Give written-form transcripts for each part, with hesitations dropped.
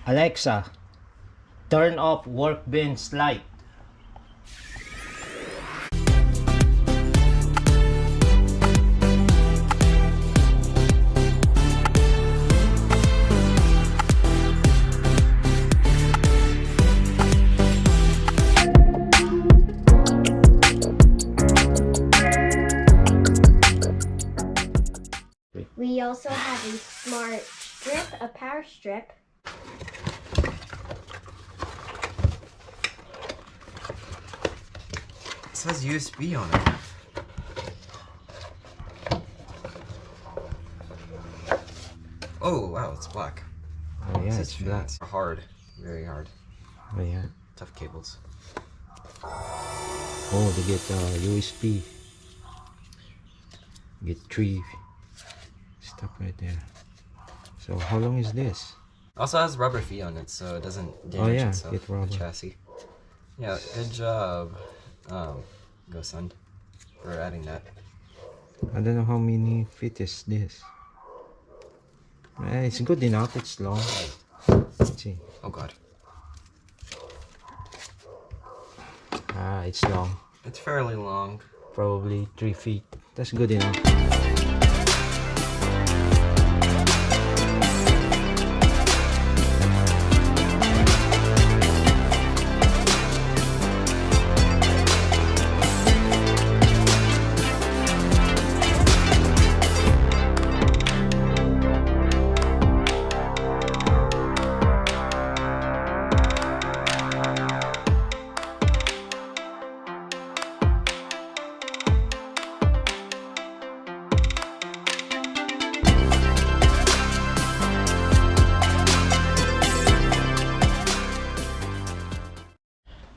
Alexa, turn off workbench light. We also have a smart strip, a power strip. It says USB on it. Oh wow, it's black. Oh yeah, It's black. Hard, very hard. Oh yeah. Tough cables. Oh, they get USB. Get 3 stuff right there. So how long is this? Also has rubber feet on it, so it doesn't damage itself. Get rubber. The chassis. Yeah, good job, Gosund, for adding that. I don't know how many feet is this. It's good enough. It's long. Let's see. Oh god. It's long. It's fairly long. Probably 3 feet. That's good enough.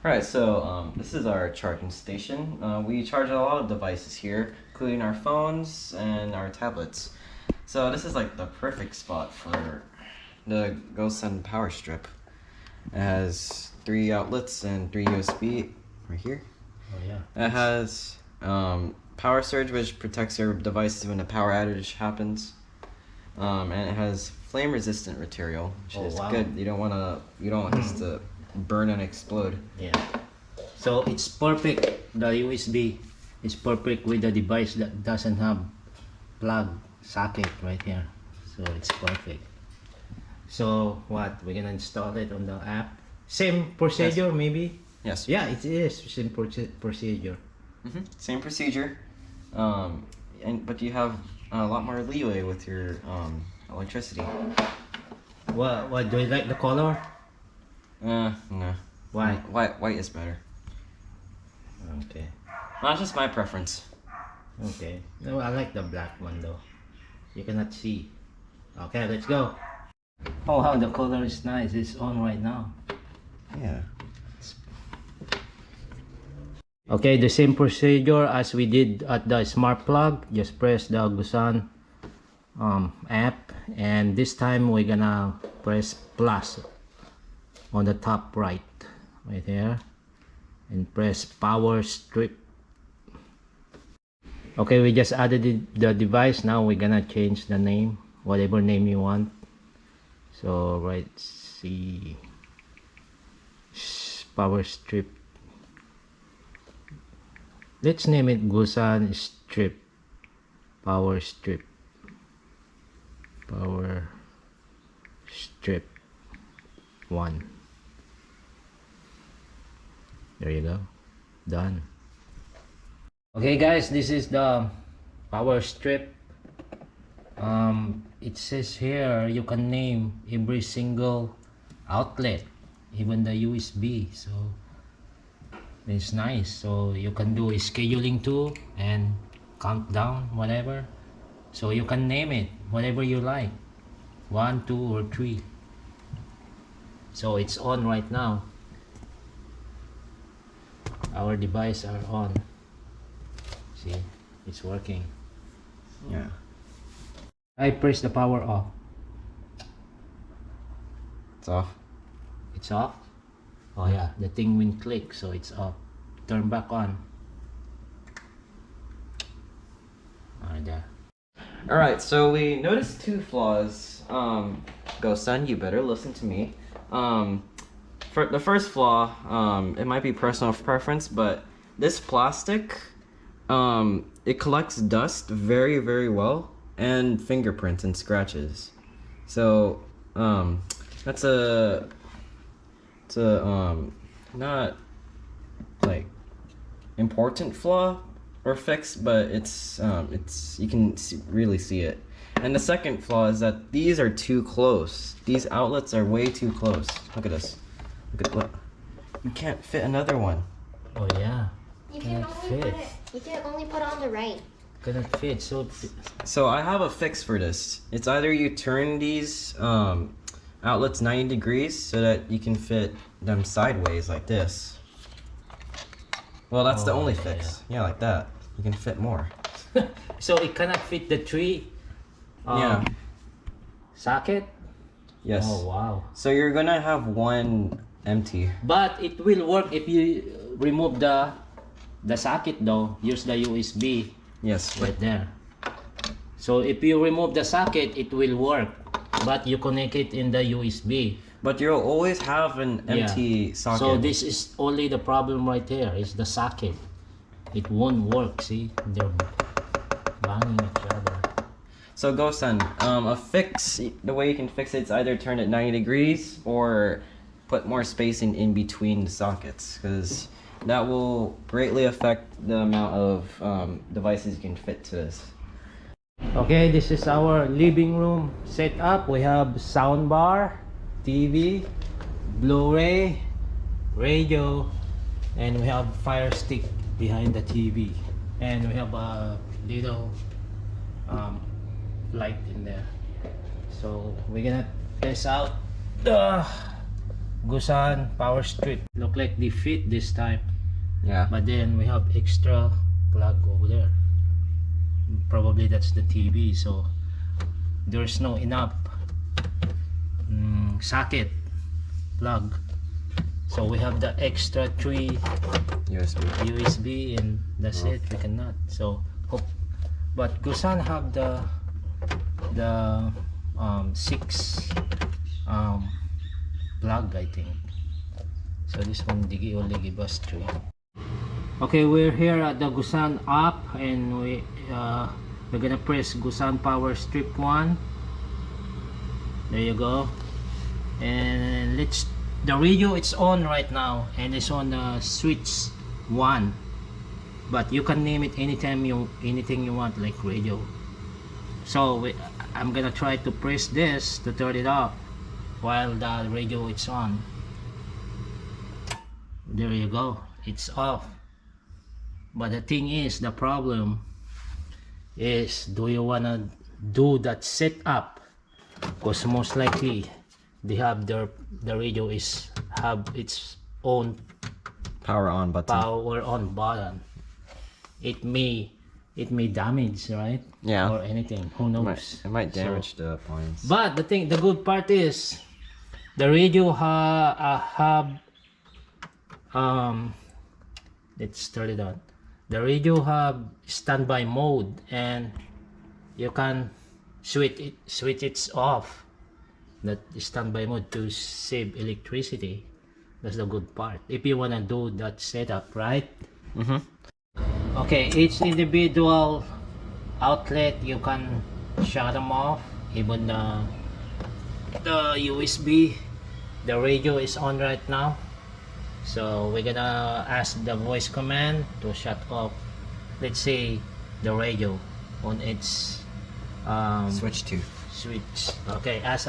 Alright, so this is our charging station. We charge a lot of devices here, including our phones and our tablets. So this is like the perfect spot for the Gosund Power Strip. It has 3 outlets and 3 USB right here. Oh yeah. It has power surge, which protects your devices when a power outage happens. And it has flame resistant material, which is good. You don't want this to burn and explode. Yeah. So it's perfect. The USB is perfect with the device that doesn't have plug socket right here. So it's perfect. So what? We're gonna install it on the app. Same procedure, maybe? Yes. Yeah, it is same procedure. Same procedure. But you have a lot more leeway with your electricity. What do you like the color? No. Why? White is better. Okay. That's just my preference. Okay. No, I like the black one though. You cannot see. Okay, let's go. Oh wow, the color is nice. It's on right now. Yeah. Okay, the same procedure as we did at the smart plug. Just press the Gosund app, and this time we're gonna press plus on the top right here, and press power strip. Okay, we just added the device. Now we're gonna change the name, whatever name you want. So see power strip. Let's name it Gosund Strip. Power Strip. Power Strip 1. There you go. Done. Okay guys, this is the power strip. It says here you can name every single outlet, even the USB. So it's nice. So you can do a scheduling too and countdown, whatever. So you can name it whatever you like, 1, 2, or 3. So it's on right now. Our device are on. See, it's working. Yeah. I press the power off. It's off. It's off. Oh yeah, the thing went click, so it's off. Turn back on. There. Alright, so we noticed 2 flaws. Gosund, you better listen to me. For the first flaw, it might be personal preference, but this plastic, it collects dust very, very well, and fingerprints and scratches. So, that's it's a not like important flaw or fix, but it's you can really see it. And the second flaw is that these are too close. These outlets are way too close. Look at this. Look at what. You can't fit another one. Oh yeah. You can Cannot only fit. put it. You can only put on the right. Cannot fit. So I have a fix for this. It's either you turn these outlets 90 degrees so that you can fit them sideways like this. Well, that's the Oh, only yeah, fix. Yeah, like that. You can fit more. So it cannot fit the three Yeah. socket. Yes. Oh wow. So you're gonna have one empty. But it will work if you remove the socket though. Use the USB Yes. right there. So if you remove the socket, it will work. But you connect it in the USB. But you'll always have an empty socket. So this is only the problem right there. Is the socket. It won't work. See, they're banging each other. So Gosund, a fix, the way you can fix it is either turn it 90 degrees or put more spacing in between the sockets, because that will greatly affect the amount of devices you can fit to this. Okay, this is our living room setup. We have sound bar, TV, Blu-ray, radio, and we have fire stick behind the TV, and we have a little light in there. So we're gonna test out the Gosund Power Strip. Look like they fit this time, Yeah. but then we have extra plug over there. Probably that's the TV, so there's no enough socket plug, so we have the extra 3 USB and that's it. We cannot. So but Gosund have the 6 plug, I think. So this one they only give us 3. Okay, we're here at the Gosund app, and we're gonna press Gosund Power Strip 1. There you go. And the radio it's on right now, and it's on the switch 1. But you can name it anytime anything you want, like radio. So I'm gonna try to press this to turn it off while the radio is on. There you go, it's off. But the thing is, the problem is, do you wanna do that setup? Because most likely they have the radio have its own Power on button. power on button. It may damage, right? Yeah. Or anything, who knows. It might damage the appliance. But the good part is the radio have let's turn it on. The radio have standby mode, and you can switch it off, that standby mode, to save electricity. That's the good part if you want to do that setup, right? Okay, each individual outlet you can shut them off, even the USB. The radio is on right now, so we're gonna ask the voice command to shut off, let's say, the radio on its Switch 2. switch. Okay, ask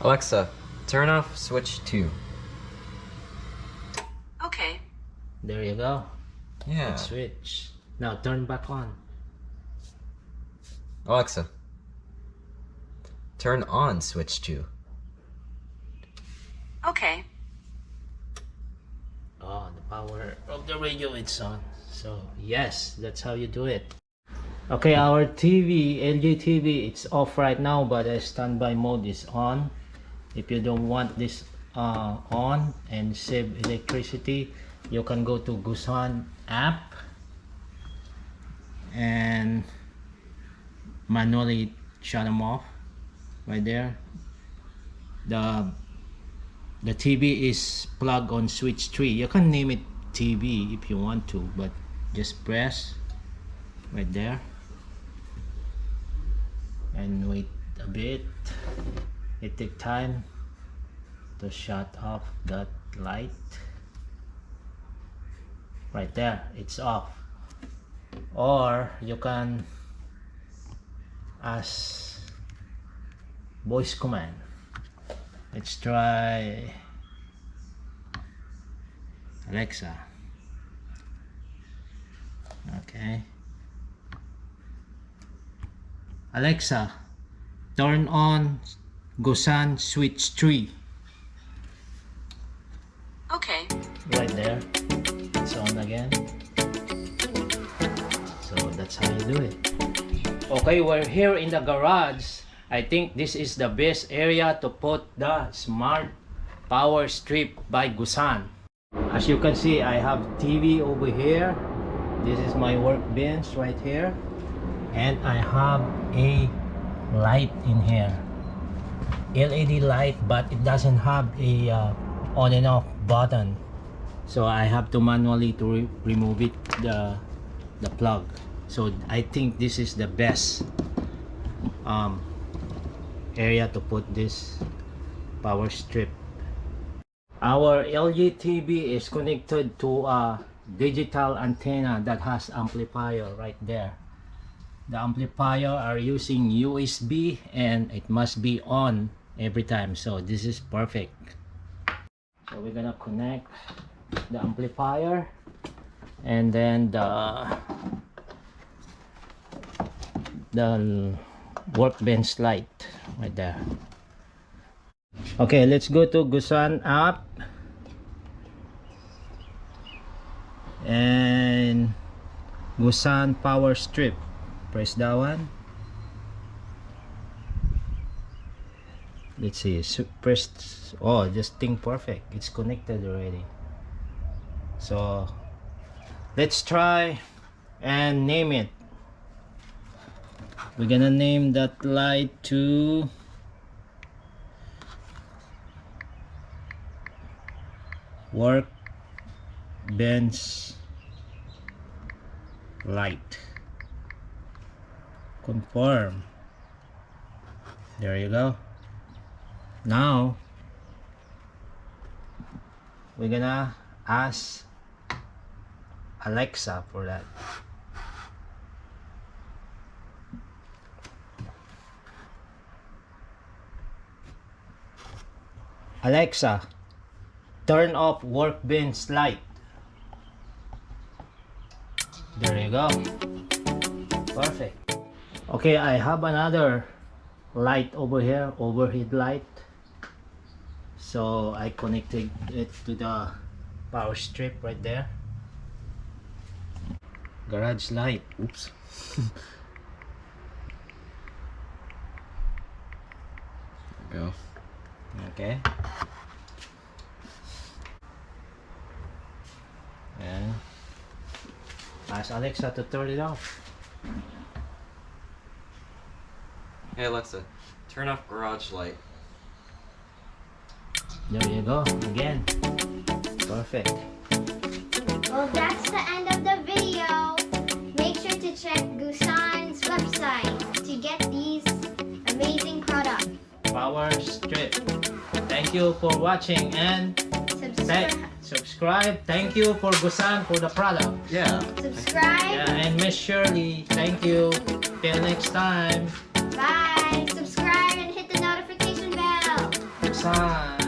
Alexa, turn off switch 2. Okay. there you go. Yeah. Switch. Now turn back on. Alexa, turn on switch 2. Okay. Oh, the power of the radio it's on. So yes, that's how you do it. Okay, our TV, LG TV, it's off right now, but the standby mode is on. If you don't want this on and save electricity, you can go to Gosund app and manually shut them off right there. the TV is plugged on switch 3. You can name it TV if you want to, but just press right there and wait a bit. It takes time to shut off that light. Right there, it's off. Or you can ask voice command. Let's try Alexa. Okay. Alexa, turn on Gosund switch 3. Okay. Right there. It's on again. So that's how you do it. Okay, we're here in the garage. I think this is the best area to put the Smart Power Strip by Gosund. As you can see, I have TV over here. This is my workbench right here. And I have a light in here. LED light, but it doesn't have a on and off button. So I have to manually to remove it, the plug. So I think this is the best area to put this power strip. Our LG TV is connected to a digital antenna that has amplifier right there. The amplifier are using USB and it must be on every time, so this is perfect. So we're gonna connect the amplifier and then the workbench light right there. Okay, let's go to Gosund app and Gosund Power Strip. Press that one. Let's see. Press. Oh, just think perfect. It's connected already. So let's try and name it. We're gonna name that light to workbench light. Confirm. There you go. Now we're gonna ask Alexa for that. Alexa, turn off workbench light. There you go. Perfect. Okay, I have another light over here, overhead light. So I connected it to the power strip right there. Garage light. Oops. There we go. Okay. And ask Alexa to turn it off. Hey Alexa, turn off garage light. There you go. Again. Perfect. Well, that's the end of the video. Make sure to check Gosund's website to get these amazing products. Power strip. Thank you for watching and subscribe. Thank you for Gosund for the product. Yeah. Subscribe. Yeah, and Miss Shirley, thank you. Till next time. Bye. Subscribe and hit the notification bell. Gosund.